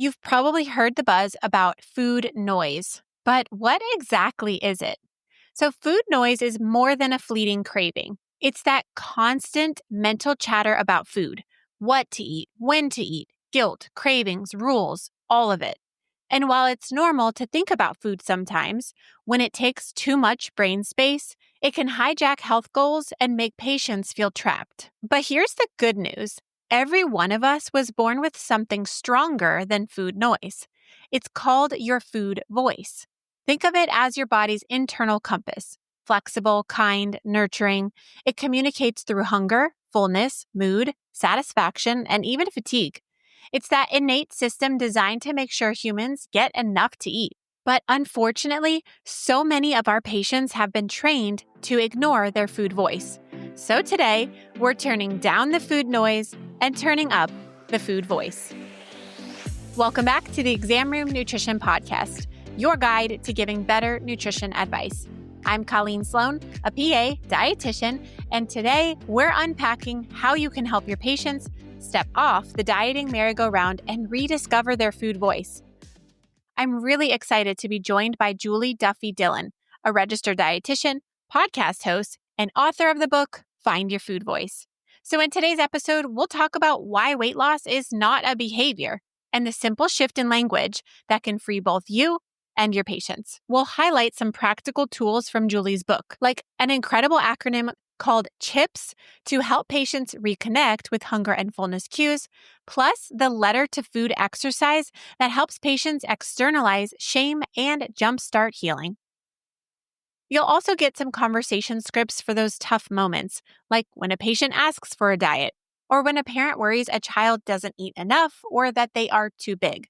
You've probably heard the buzz about food noise, but what exactly is it? So, food noise is more than a fleeting craving. It's that constant mental chatter about food: what to eat, when to eat, guilt, cravings, rules, all of it. And while it's normal to think about food sometimes, when it takes too much brain space, it can hijack health goals and make patients feel trapped. But here's the good news: every one of us was born with something stronger than food noise. It's called your food voice. Think of it as your body's internal compass: flexible, kind, nurturing. It communicates through hunger, fullness, mood, satisfaction, and even fatigue. It's that innate system designed to make sure humans get enough to eat. But unfortunately, so many of our patients have been trained to ignore their food voice. So today, we're turning down the food noise and turning up the food voice. Welcome back to the Exam Room Nutrition Podcast, your guide to giving better nutrition advice. I'm Colleen Sloan, a PA, dietitian, and today we're unpacking how you can help your patients step off the dieting merry-go-round and rediscover their food voice. I'm really excited to be joined by Julie Duffy Dillon, a registered dietitian, podcast host, and author of the book, Find Your Food Voice. So in today's episode, we'll talk about why weight loss is not a behavior and the simple shift in language that can free both you and your patients. We'll highlight some practical tools from Julie's book, like an incredible acronym called CHIPS to help patients reconnect with hunger and fullness cues, plus the letter to food exercise that helps patients externalize shame and jumpstart healing. You'll also get some conversation scripts for those tough moments, like when a patient asks for a diet, or when a parent worries a child doesn't eat enough or that they are too big,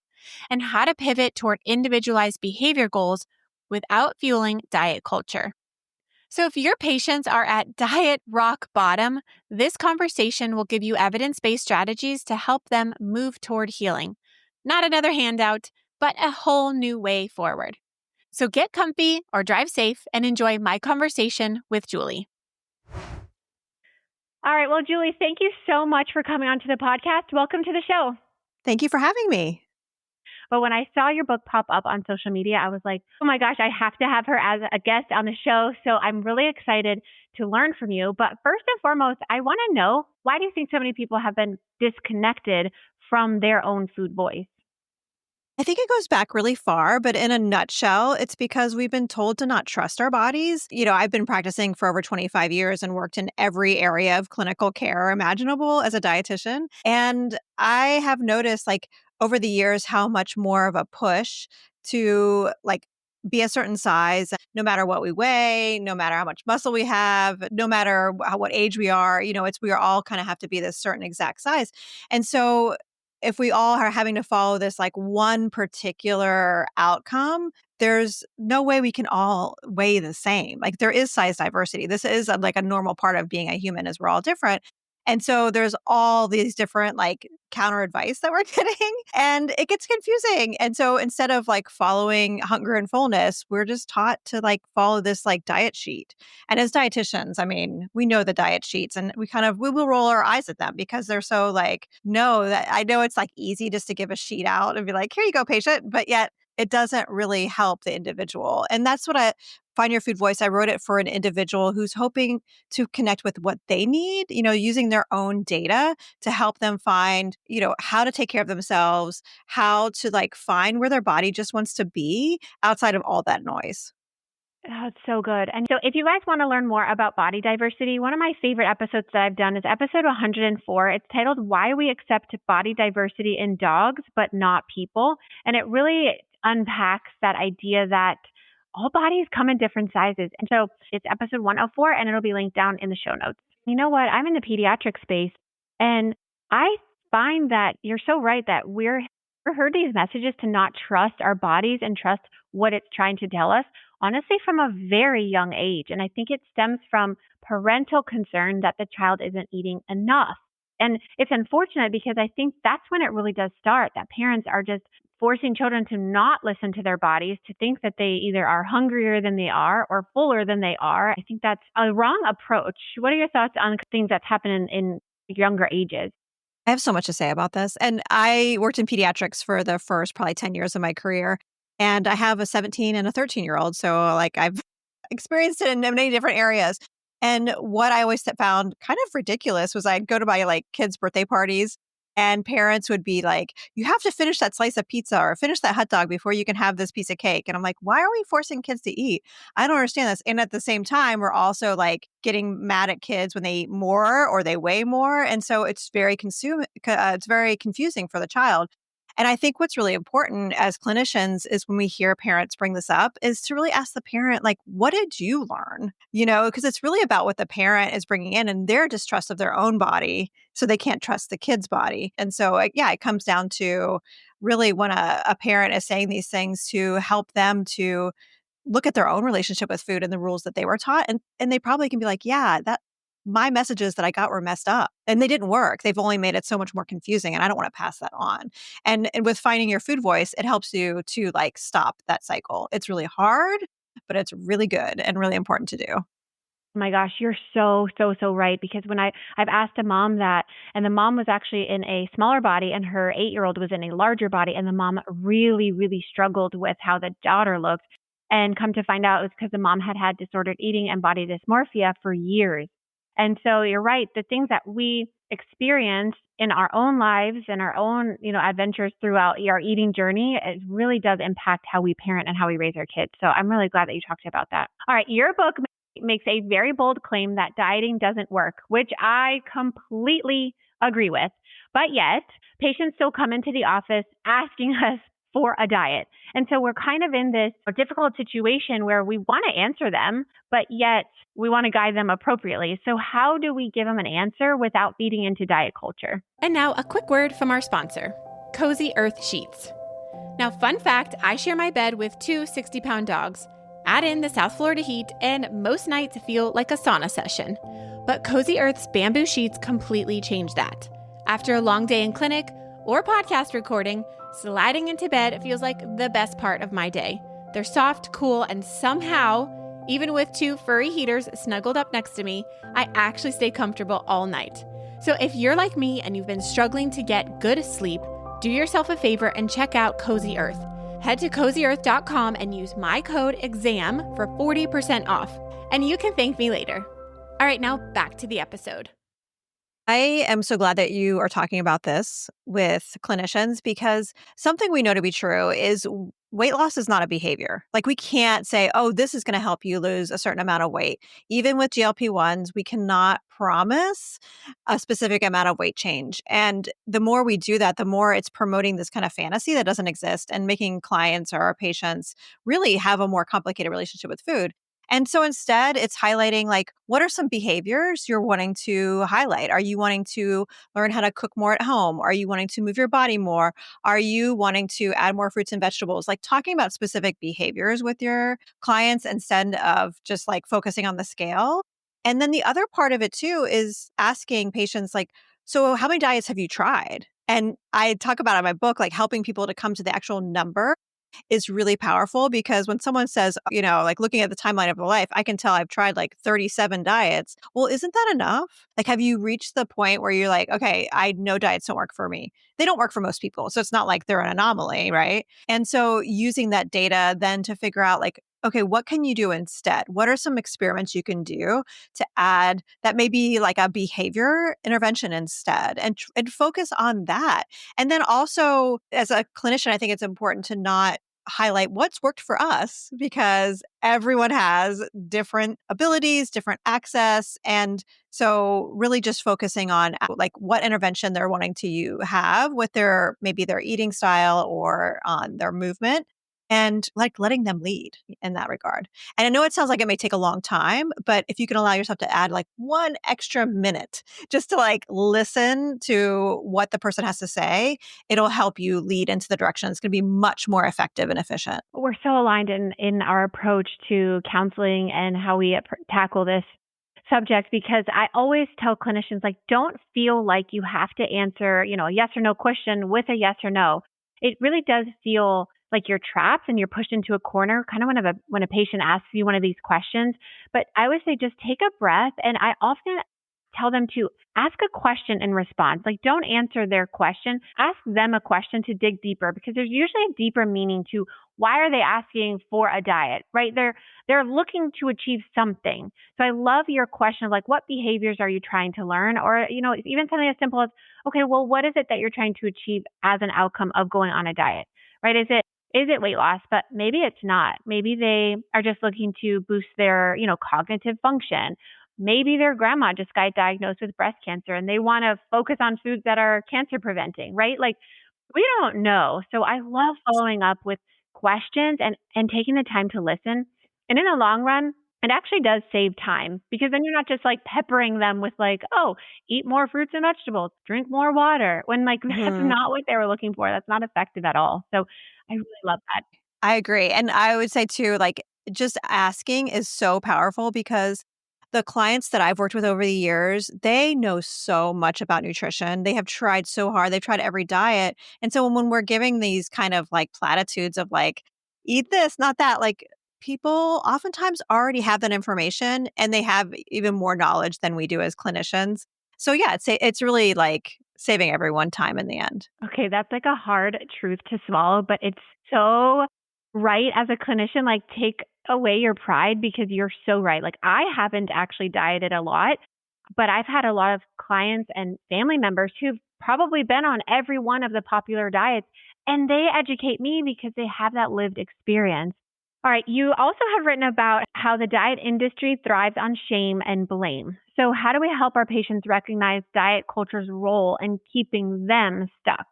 and how to pivot toward individualized behavior goals without fueling diet culture. So if your patients are at diet rock bottom, this conversation will give you evidence-based strategies to help them move toward healing. Not another handout, but a whole new way forward. So get comfy or drive safe and enjoy my conversation with Julie. All right. Well, Julie, thank you so much for coming onto the podcast. Welcome to the show. Thank you for having me. But when I saw your book pop up on social media, I was like, oh my gosh, I have to have her as a guest on the show. So I'm really excited to learn from you. But first and foremost, I want to know, why do you think so many people have been disconnected from their own food voice? I think it goes back really far, but in a nutshell, it's because we've been told to not trust our bodies. I've been practicing for over 25 years and worked in every area of clinical care imaginable as a dietitian. And I have noticed, over the years, how much more of a push to be a certain size, no matter what we weigh, no matter how much muscle we have, no matter what age we are, we are all kind of have to be this certain exact size. And so if we all are having to follow this one particular outcome, there's no way we can all weigh the same. There is size diversity. This is a normal part of being a human, is we're all different. And so there's all these different counter advice that we're getting, and it gets confusing. And so instead of following hunger and fullness, we're just taught to follow this diet sheet. And as dietitians, I mean, we know the diet sheets, and we will roll our eyes at them because they're so no, that I know it's easy just to give a sheet out and be like, here you go, patient, but yet it doesn't really help the individual. And that's what I Find Your Food Voice. I wrote it for an individual who's hoping to connect with what they need, using their own data to help them find, how to take care of themselves, how to find where their body just wants to be outside of all that noise. Oh, it's so good. And so if you guys want to learn more about body diversity, one of my favorite episodes that I've done is episode 104. It's titled Why We Accept Body Diversity in Dogs, but Not People. And it really unpacks that idea that all bodies come in different sizes. And so it's episode 104, and it'll be linked down in the show notes. You know what? I'm in the pediatric space, and I find that you're so right that we're heard these messages to not trust our bodies and trust what it's trying to tell us, honestly, from a very young age. And I think it stems from parental concern that the child isn't eating enough. And it's unfortunate because I think that's when it really does start, that parents are just forcing children to not listen to their bodies, to think that they either are hungrier than they are or fuller than they are. I think that's a wrong approach. What are your thoughts on things that's happening in younger ages? I have so much to say about this. And I worked in pediatrics for the first probably 10 years of my career. And I have a 17 and a 13-year-old. So, like, I've experienced it in many different areas. And what I always found kind of ridiculous was I'd go to my like kids' birthday parties and parents would be like, you have to finish that slice of pizza or finish that hot dog before you can have this piece of cake. And I'm like, why are we forcing kids to eat? I don't understand this. And at the same time, we're also like getting mad at kids when they eat more or they weigh more. And so it's very confusing for the child. And I think what's really important as clinicians is when we hear parents bring this up is to really ask the parent, like, what did you learn? Because it's really about what the parent is bringing in and their distrust of their own body. So they can't trust the kid's body. And so, yeah, it comes down to really when a parent is saying these things to help them to look at their own relationship with food and the rules that they were taught, and they probably can be like, "Yeah, that my messages that I got were messed up, and they didn't work. They've only made it so much more confusing, and I don't wanna pass that on." And with finding your food voice, it helps you to, like, stop that cycle. It's really hard, but it's really good and really important to do. Oh my gosh, you're so, so, so right. Because when I've asked a mom that, and the mom was actually in a smaller body, and her 8-year-old was in a larger body, and the mom really, really struggled with how the daughter looked. And come to find out, it was because the mom had had disordered eating and body dysmorphia for years. And so you're right. The things that we experience in our own lives and our own, adventures throughout our eating journey, it really does impact how we parent and how we raise our kids. So I'm really glad that you talked about that. All right, your book makes a very bold claim that dieting doesn't work, which I completely agree with. But yet, patients still come into the office asking us for a diet. And so we're kind of in this difficult situation where we want to answer them, but yet we want to guide them appropriately. So how do we give them an answer without feeding into diet culture? And now a quick word from our sponsor, Cozy Earth Sheets. Now, fun fact, I share my bed with two 60-pound dogs. Add in the South Florida heat, and most nights feel like a sauna session. But Cozy Earth's bamboo sheets completely change that. After a long day in clinic or podcast recording, sliding into bed feels like the best part of my day. They're soft, cool, and somehow, even with two furry heaters snuggled up next to me, I actually stay comfortable all night. So if you're like me and you've been struggling to get good sleep, do yourself a favor and check out Cozy Earth. Head to cozyearth.com and use my code EXAM for 40% off. And you can thank me later. All right, now back to the episode. I am so glad that you are talking about this with clinicians because something we know to be true is weight loss is not a behavior. Like we can't say, oh, this is going to help you lose a certain amount of weight. Even with GLP-1s, we cannot promise a specific amount of weight change. And the more we do that, the more it's promoting this kind of fantasy that doesn't exist and making clients or our patients really have a more complicated relationship with food. And so instead, it's highlighting like, what are some behaviors you're wanting to highlight? Are you wanting to learn how to cook more at home? Are you wanting to move your body more? Are you wanting to add more fruits and vegetables? Like talking about specific behaviors with your clients instead of just like focusing on the scale. And then the other part of it too is asking patients like, so how many diets have you tried? And I talk about in my book, like helping people to come to the actual number is really powerful because when someone says, like looking at the timeline of their life, I can tell I've tried like 37 diets. Well, isn't that enough? Like, have you reached the point where you're like, okay, I know diets don't work for me? They don't work for most people. So it's not like they're an anomaly, right? And so using that data then to figure out like, okay, what can you do instead? What are some experiments you can do to add that maybe like a behavior intervention instead and focus on that? And then also as a clinician, I think it's important to not highlight what's worked for us because everyone has different abilities, different access. And so really just focusing on like what intervention they're wanting to have with maybe their eating style or on their movement and like letting them lead in that regard. And I know it sounds like it may take a long time, but if you can allow yourself to add like one extra minute just to like listen to what the person has to say, it'll help you lead into the direction. It's going to be much more effective and efficient. We're so aligned in our approach to counseling and how we tackle this subject because I always tell clinicians, like, don't feel like you have to answer, a yes or no question with a yes or no. It really does feel like you're trapped and you're pushed into a corner, kind of when a patient asks you one of these questions. But I would say just take a breath. And I often tell them to ask a question in response. Like, don't answer their question. Ask them a question to dig deeper, because there's usually a deeper meaning to why are they asking for a diet, right? They're looking to achieve something. So I love your question of like, what behaviors are you trying to learn? Or, even something as simple as, okay, well, what is it that you're trying to achieve as an outcome of going on a diet, right? Is it weight loss? But maybe it's not. Maybe they are just looking to boost their, cognitive function. Maybe their grandma just got diagnosed with breast cancer and they want to focus on foods that are cancer preventing, right? Like, we don't know. So I love following up with questions and taking the time to listen. And in the long run, it actually does save time, because then you're not just like peppering them with like, oh, eat more fruits and vegetables, drink more water, when like that's Mhm. not what they were looking for. That's not effective at all. So I really love that. I agree. And I would say too, like, just asking is so powerful because the clients that I've worked with over the years, they know so much about nutrition. They have tried so hard. They've tried every diet. And so when we're giving these kind of like platitudes of like, eat this, not that, like, people oftentimes already have that information and they have even more knowledge than we do as clinicians. So yeah, it's really like saving everyone time in the end. Okay, that's like a hard truth to swallow, but it's so right as a clinician. Like, take away your pride, because you're so right. Like, I haven't actually dieted a lot, but I've had a lot of clients and family members who've probably been on every one of the popular diets, and they educate me because they have that lived experience. All right, you also have written about how the diet industry thrives on shame and blame. So, how do we help our patients recognize diet culture's role in keeping them stuck?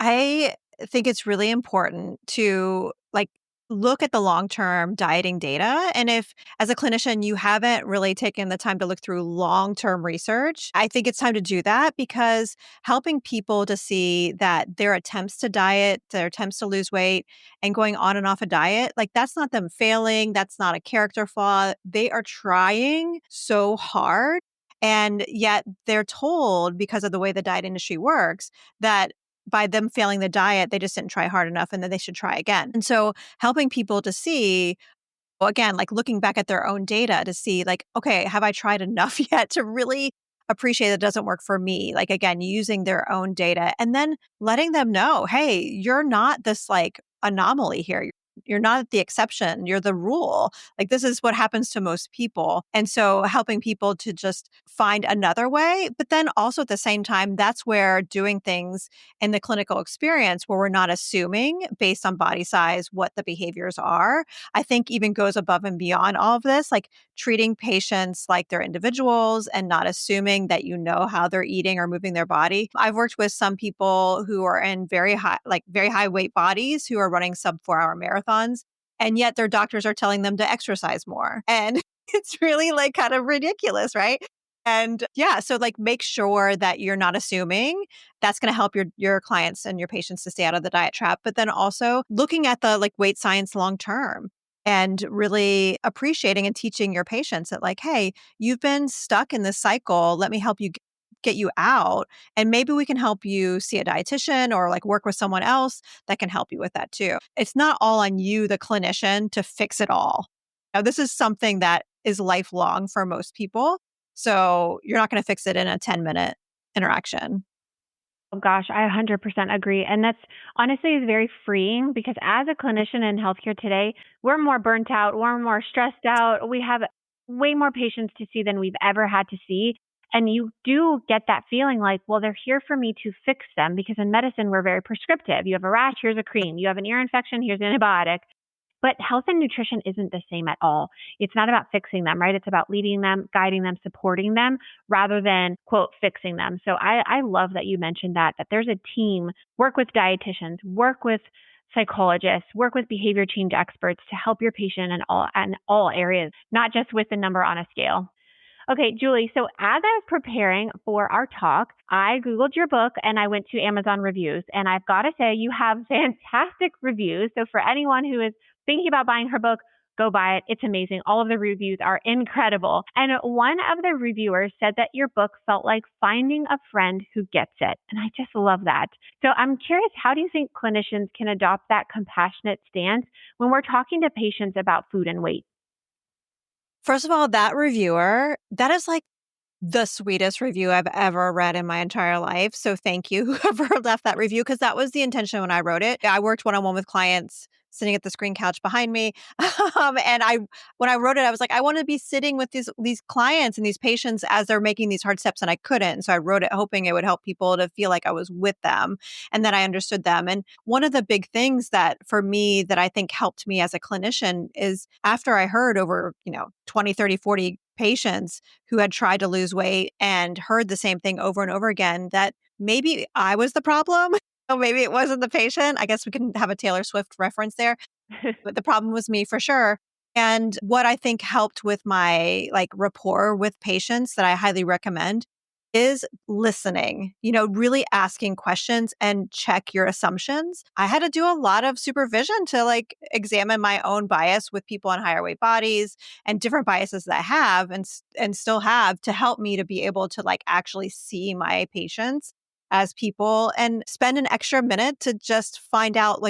I think it's really important to like look at the long-term dieting data. And if as a clinician you haven't really taken the time to look through long-term research, I think it's time to do that, because helping people to see that their attempts to diet, their attempts to lose weight and going on and off a diet, like, that's not them failing, that's not a character flaw. They are trying so hard. And yet they're told, because of the way the diet industry works, that by them failing the diet, they just didn't try hard enough and then they should try again. And so helping people to see, well, again, like looking back at their own data to see, like, okay, have I tried enough yet to really appreciate that it doesn't work for me? Like, again, using their own data and then letting them know, hey, you're not this like anomaly here. You're not the exception. You're the rule. Like, this is what happens to most people. And so helping people to just find another way. But then also at the same time, that's where doing things in the clinical experience where we're not assuming based on body size what the behaviors are, I think even goes above and beyond all of this, like treating patients like they're individuals and not assuming that you know how they're eating or moving their body. I've worked with some people who are in very high weight bodies who are running sub 4 hour marathons, and yet their doctors are telling them to exercise more. And it's really like kind of ridiculous, right? And yeah, so like make sure that you're not assuming. That's going to help your clients and your patients to stay out of the diet trap. But then also looking at the like weight science long term and really appreciating and teaching your patients that like, hey, you've been stuck in this cycle. Let me help you get you out. And maybe we can help you see a dietitian or like work with someone else that can help you with that too. It's not all on you, the clinician, to fix it all. Now, this is something that is lifelong for most people. So you're not going to fix it in a 10-minute interaction. Oh gosh, I 100% agree. And that's honestly is very freeing, because as a clinician in healthcare today, we're more burnt out, we're more stressed out. We have way more patients to see than we've ever had to see. And you do get that feeling like, well, they're here for me to fix them, because in medicine, we're very prescriptive. You have a rash, here's a cream. You have an ear infection, here's an antibiotic. But health and nutrition isn't the same at all. It's not about fixing them, right? It's about leading them, guiding them, supporting them, rather than, quote, fixing them. So I love that you mentioned that there's a team, work with dietitians, work with psychologists, work with behavior change experts to help your patient in all areas, not just with the number on a scale. Okay, Julie, so as I was preparing for our talk, I Googled your book and I went to Amazon reviews. And I've got to say, you have fantastic reviews. So for anyone who is thinking about buying her book, go buy it. It's amazing. All of the reviews are incredible. And one of the reviewers said that your book felt like finding a friend who gets it. And I just love that. So I'm curious, how do you think clinicians can adopt that compassionate stance when we're talking to patients about food and weight? First of all, that reviewer, that is like the sweetest review I've ever read in my entire life. So thank you, whoever left that review, because that was the intention when I wrote it. I worked one-on-one with clients sitting at the screen couch behind me. And when I wrote it, I was like, I want to be sitting with these clients and these patients as they're making these hard steps, and I couldn't. So I wrote it hoping it would help people to feel like I was with them and that I understood them. And one of the big things that for me that I think helped me as a clinician is after I heard over, 20, 30, 40 patients who had tried to lose weight and heard the same thing over and over again, that maybe I was the problem. Or maybe it wasn't the patient. I guess we can have a Taylor Swift reference there, but the problem was me for sure. And what I think helped with my rapport with patients that I highly recommend is listening, really asking questions and check your assumptions. I had to do a lot of supervision to examine my own bias with people on higher weight bodies and different biases that I have and still have to help me to be able to actually see my patients as people and spend an extra minute to just find out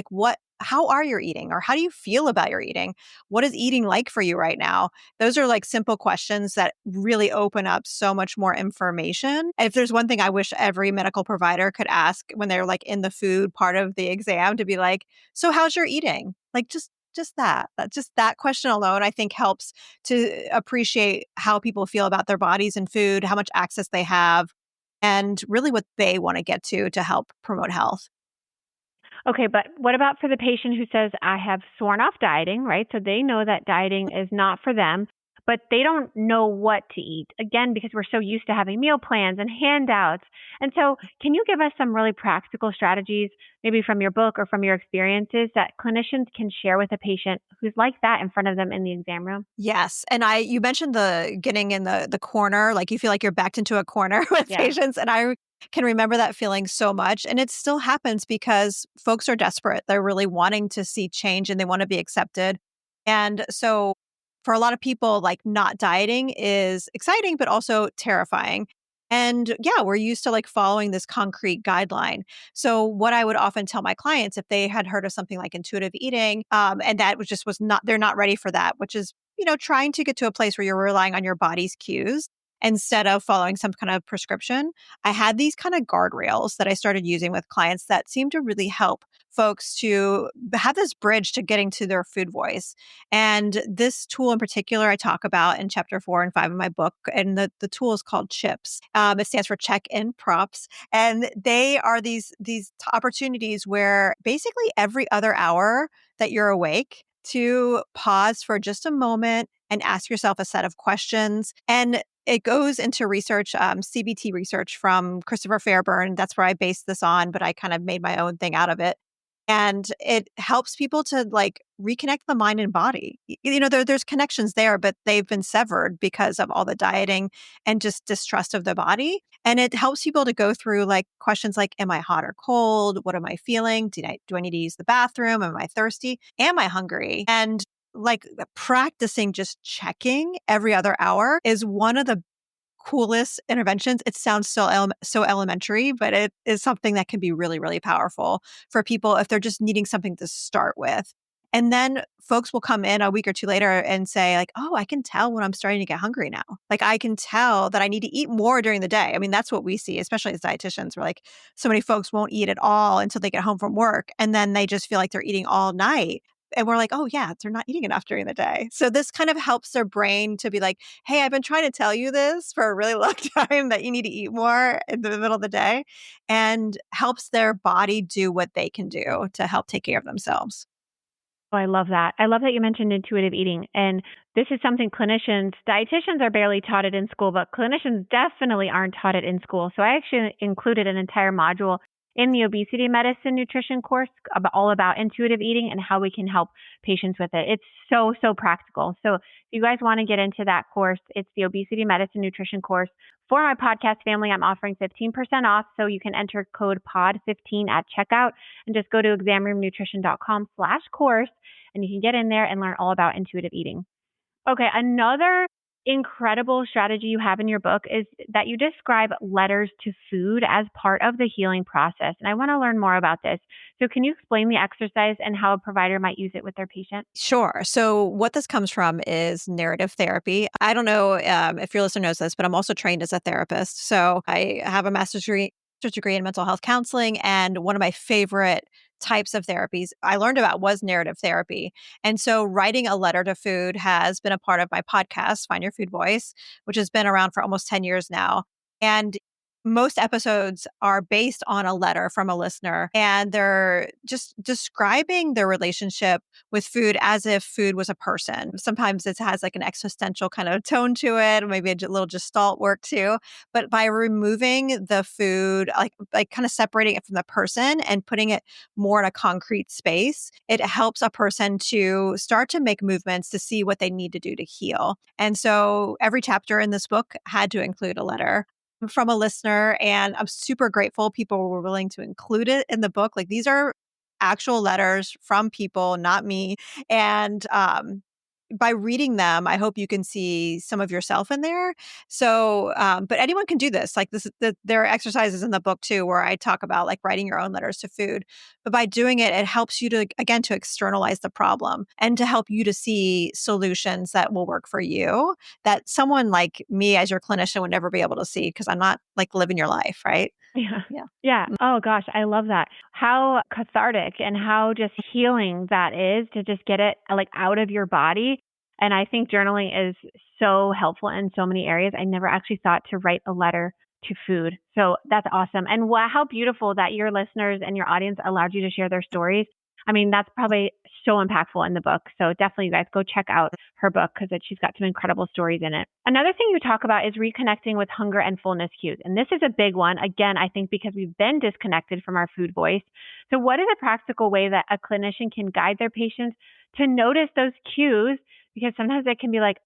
how are you eating, or how do you feel about your eating? What is eating like for you right now? Those are simple questions that really open up so much more information. If there's one thing I wish every medical provider could ask when they're in the food part of the exam, to be like, so how's your eating? Just that question alone, I think, helps to appreciate how people feel about their bodies and food, how much access they have, and really what they want to get to help promote health. Okay, but what about for the patient who says, I have sworn off dieting, right? So they know that dieting is not for them, but they don't know what to eat. Again, because we're so used to having meal plans and handouts. And so, can you give us some really practical strategies, maybe from your book or from your experiences, that clinicians can share with a patient who's like that in front of them in the exam room? Yes. And you mentioned the getting in the corner, like you feel like you're backed into a corner with Yeah. patients. And I can remember that feeling so much. And it still happens because folks are desperate. They're really wanting to see change and they want to be accepted. And so for a lot of people, not dieting is exciting, but also terrifying. And yeah, we're used to following this concrete guideline. So what I would often tell my clients if they had heard of something like intuitive eating, and that was not, they're not ready for that, which is, trying to get to a place where you're relying on your body's cues instead of following some kind of prescription. I had these kind of guardrails that I started using with clients that seemed to really help folks to have this bridge to getting to their food voice. And this tool in particular, I talk about in chapter 4 and 5 of my book. And the tool is called CHIPS. It stands for check in props. And they are these opportunities where basically every other hour that you're awake, to pause for just a moment and ask yourself a set of questions. And it goes into research, CBT research from Christopher Fairburn. That's where I based this on, but I kind of made my own thing out of it. And it helps people to reconnect the mind and body. There's connections there, but they've been severed because of all the dieting and just distrust of the body. And it helps people to go through questions like, am I hot or cold? What am I feeling? Do I need to use the bathroom? Am I thirsty? Am I hungry? And practicing just checking every other hour is one of the coolest interventions. It sounds so elementary, but it is something that can be really, really powerful for people if they're just needing something to start with. And then folks will come in a week or two later and say oh, I can tell when I'm starting to get hungry now. I can tell that I need to eat more during the day. I mean, that's what we see, especially as dietitians. We're so many folks won't eat at all until they get home from work. And then they just feel like they're eating all night. And we're oh yeah, they're not eating enough during the day. So this kind of helps their brain to be hey, I've been trying to tell you this for a really long time that you need to eat more in the middle of the day, and helps their body do what they can do to help take care of themselves. Oh, I love that. I love that you mentioned intuitive eating. And this is something dietitians are barely taught it in school, but clinicians definitely aren't taught it in school. So I actually included an entire module in the obesity medicine nutrition course all about intuitive eating and how we can help patients with it. It's so, so practical. So if you guys want to get into that course, it's the obesity medicine nutrition course. For my podcast family, I'm offering 15% off. So you can enter code POD15 at checkout and just go to examroomnutrition.com/course and you can get in there and learn all about intuitive eating. Okay, another incredible strategy you have in your book is that you describe letters to food as part of the healing process. And I want to learn more about this. So, can you explain the exercise and how a provider might use it with their patient? Sure. So, what this comes from is narrative therapy. I don't know if your listener knows this, but I'm also trained as a therapist. So, I have a master's degree in mental health counseling. And one of my favorite types of therapies I learned about was narrative therapy. And so, writing a letter to food has been a part of my podcast, Find Your Food Voice, which has been around for almost 10 years now. And most episodes are based on a letter from a listener, and they're just describing their relationship with food as if food was a person. Sometimes it has like an existential kind of tone to it, or maybe a little gestalt work too. But by removing the food, like kind of separating it from the person and putting it more in a concrete space, it helps a person to start to make movements to see what they need to do to heal. And so every chapter in this book had to include a letter from a listener, and I'm super grateful people were willing to include it in the book. Like, these are actual letters from people, not me. And by reading them, I hope you can see some of yourself in there. So, but anyone can do this. Like, there are exercises in the book too, where I talk about like writing your own letters to food. But by doing it, it helps you to, again, to externalize the problem and to help you to see solutions that will work for you that someone like me as your clinician would never be able to see because I'm not like living your life, right? Yeah. Yeah. Yeah. Oh gosh, I love that. How cathartic and how just healing that is to just get it like out of your body. And I think journaling is so helpful in so many areas. I never actually thought to write a letter to food. So that's awesome. And how beautiful that your listeners and your audience allowed you to share their stories. I mean, that's probably so impactful in the book. So definitely, you guys go check out her book because she's got some incredible stories in it. Another thing you talk about is reconnecting with hunger and fullness cues. And this is a big one. Again, I think because we've been disconnected from our food voice. So what is a practical way that a clinician can guide their patients to notice those cues? Because sometimes it can be like,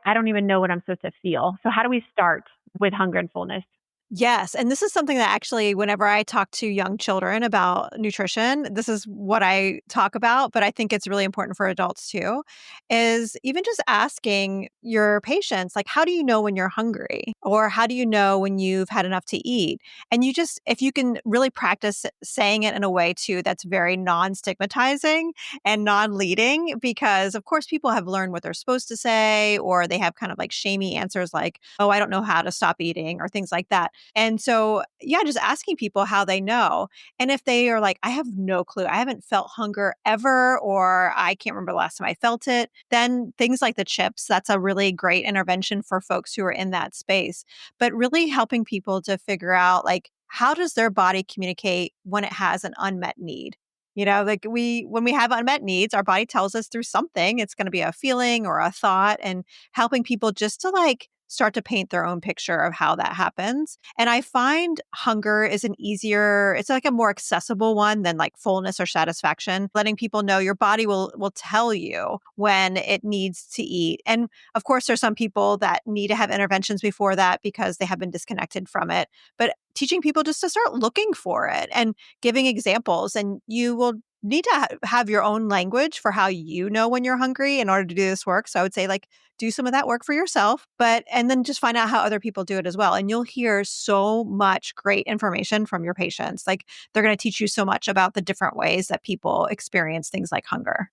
I don't even know what I'm supposed to feel. So how do we start with hunger and fullness? Yes. And this is something that actually, whenever I talk to young children about nutrition, this is what I talk about. But I think it's really important for adults too, is even just asking your patients, like, how do you know when you're hungry? Or how do you know when you've had enough to eat? And you just, if you can really practice saying it in a way too that's very non stigmatizing and non leading, because of course people have learned what they're supposed to say, or they have kind of like shamey answers like, oh, I don't know how to stop eating, or things like that. And so, yeah, just asking people how they know. And if they are like, I have no clue, I haven't felt hunger ever, or I can't remember the last time I felt it, then things like the chips, that's a really great intervention for folks who are in that space. But really helping people to figure out, like, how does their body communicate when it has an unmet need? You know, like when we have unmet needs, our body tells us through something. It's going to be a feeling or a thought, and helping people just to like start to paint their own picture of how that happens. And I find hunger is it's like a more accessible one than like fullness or satisfaction. Letting people know your body will tell you when it needs to eat. And of course, there's some people that need to have interventions before that because they have been disconnected from it. But teaching people just to start looking for it and giving examples, and you will need to have your own language for how you know when you're hungry in order to do this work. So I would say, like, do some of that work for yourself, and then just find out how other people do it as well. And you'll hear so much great information from your patients. Like, they're going to teach you so much about the different ways that people experience things like hunger.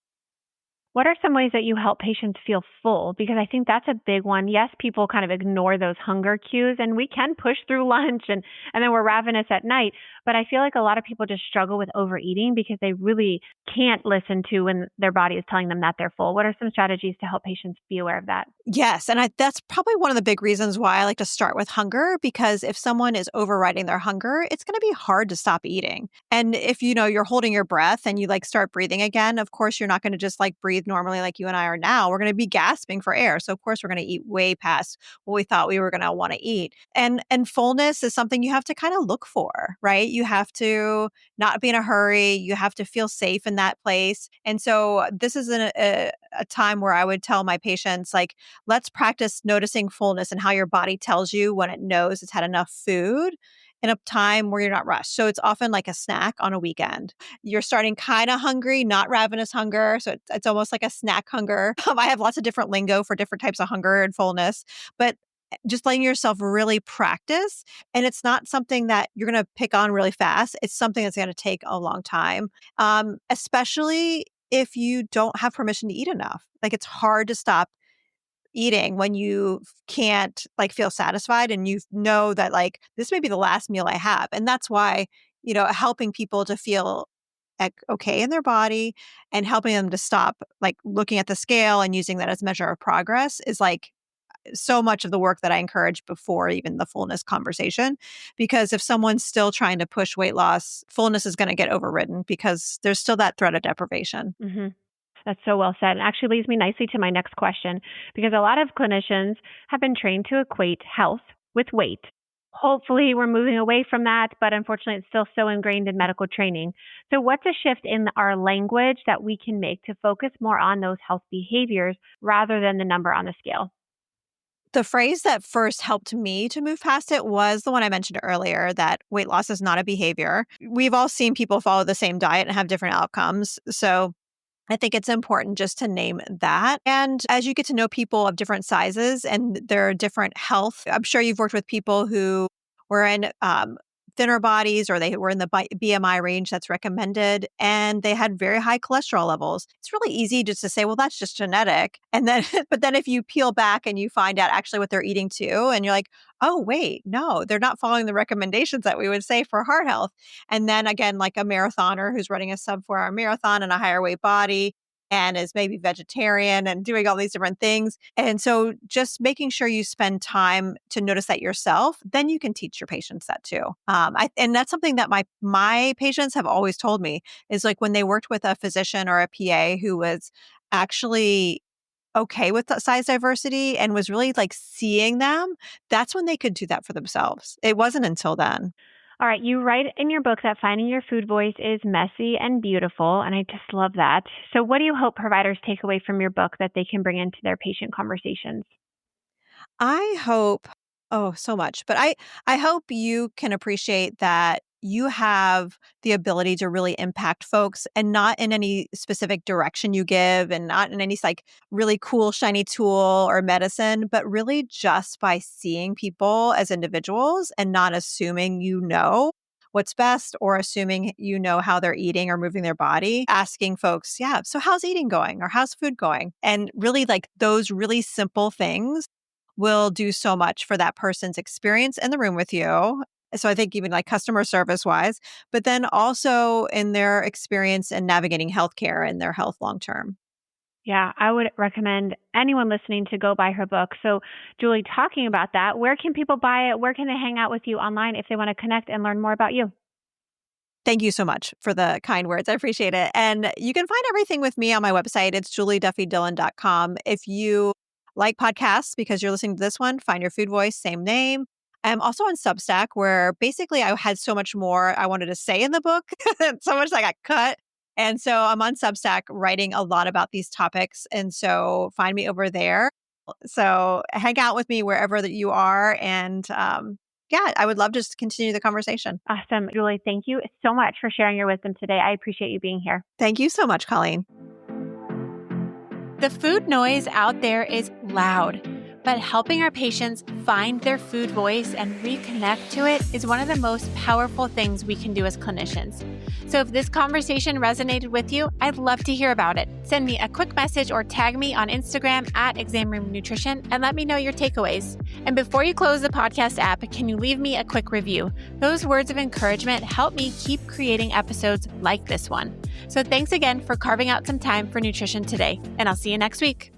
What are some ways that you help patients feel full? Because I think that's a big one. Yes, people kind of ignore those hunger cues, and we can push through lunch and then we're ravenous at night. But I feel like a lot of people just struggle with overeating because they really can't listen to when their body is telling them that they're full. What are some strategies to help patients be aware of that? Yes, and that's probably one of the big reasons why I like to start with hunger, because if someone is overriding their hunger, it's going to be hard to stop eating. And if you're holding your breath and you like start breathing again, of course you're not going to just like breathe normally like you and I are now. We're going to be gasping for air. So of course we're going to eat way past what we thought we were going to want to eat. And fullness is something you have to kind of look for, right? You have to not be in a hurry. You have to feel safe in that place. And so this is a time where I would tell my patients, like, let's practice noticing fullness and how your body tells you when it knows it's had enough food. in a time where you're not rushed. So it's often like a snack on a weekend. You're starting kind of hungry, not ravenous hunger. So it's almost like a snack hunger. I have lots of different lingo for different types of hunger and fullness, but just letting yourself really practice. And it's not something that you're going to pick on really fast. It's something that's going to take a long time, especially if you don't have permission to eat enough. Like it's hard to stop eating when you can't like feel satisfied and you know that like this may be the last meal I have. And that's why, helping people to feel okay in their body and helping them to stop like looking at the scale and using that as a measure of progress is like so much of the work that I encourage before even the fullness conversation. Because if someone's still trying to push weight loss, fullness is going to get overridden because there's still that threat of deprivation. Mm-hmm. That's so well said. And actually leads me nicely to my next question, because a lot of clinicians have been trained to equate health with weight. Hopefully we're moving away from that, but unfortunately it's still so ingrained in medical training. So what's a shift in our language that we can make to focus more on those health behaviors rather than the number on the scale? The phrase that first helped me to move past it was the one I mentioned earlier, that weight loss is not a behavior. We've all seen people follow the same diet and have different outcomes. So I think it's important just to name that. And as you get to know people of different sizes and their different health, I'm sure you've worked with people who were in thinner bodies or they were in the BMI range that's recommended and they had very high cholesterol levels. It's really easy just to say, well, that's just genetic. And then, but then if you peel back and you find out actually what they're eating too, and you're like, oh, wait, no, they're not following the recommendations that we would say for heart health. And then again, like a marathoner who's running a sub 4 hour marathon in a higher weight body and is maybe vegetarian and doing all these different things. And so just making sure you spend time to notice that yourself, then you can teach your patients that too. And that's something that my patients have always told me is like when they worked with a physician or a PA who was actually okay with the size diversity and was really like seeing them, that's when they could do that for themselves. It wasn't until then. All right. You write in your book that finding your food voice is messy and beautiful. And I just love that. So what do you hope providers take away from your book that they can bring into their patient conversations? I hope, so much, but I hope you can appreciate that you have the ability to really impact folks and not in any specific direction you give and not in any like really cool, shiny tool or medicine, but really just by seeing people as individuals and not assuming you know what's best or assuming you know how they're eating or moving their body, asking folks, yeah, so how's eating going or how's food going? And really like those really simple things will do so much for that person's experience in the room with you. So I think even like customer service wise, but then also in their experience in navigating healthcare and their health long term. Yeah, I would recommend anyone listening to go buy her book. So, Julie, talking about that, where can people buy it? Where can they hang out with you online if they want to connect and learn more about you? Thank you so much for the kind words. I appreciate it. And you can find everything with me on my website. It's julieduffydillon.com. If you like podcasts because you're listening to this one, Find Your Food Voice, same name. I'm also on Substack where basically I had so much more I wanted to say in the book, so much that got cut. And so I'm on Substack writing a lot about these topics. And so find me over there. So hang out with me wherever that you are. And yeah, I would love to just continue the conversation. Awesome. Julie, thank you so much for sharing your wisdom today. I appreciate you being here. Thank you so much, Colleen. The food noise out there is loud, but helping our patients find their food voice and reconnect to it is one of the most powerful things we can do as clinicians. So if this conversation resonated with you, I'd love to hear about it. Send me a quick message or tag me on Instagram at Exam Room Nutrition and let me know your takeaways. And before you close the podcast app, can you leave me a quick review? Those words of encouragement help me keep creating episodes like this one. So thanks again for carving out some time for nutrition today, and I'll see you next week.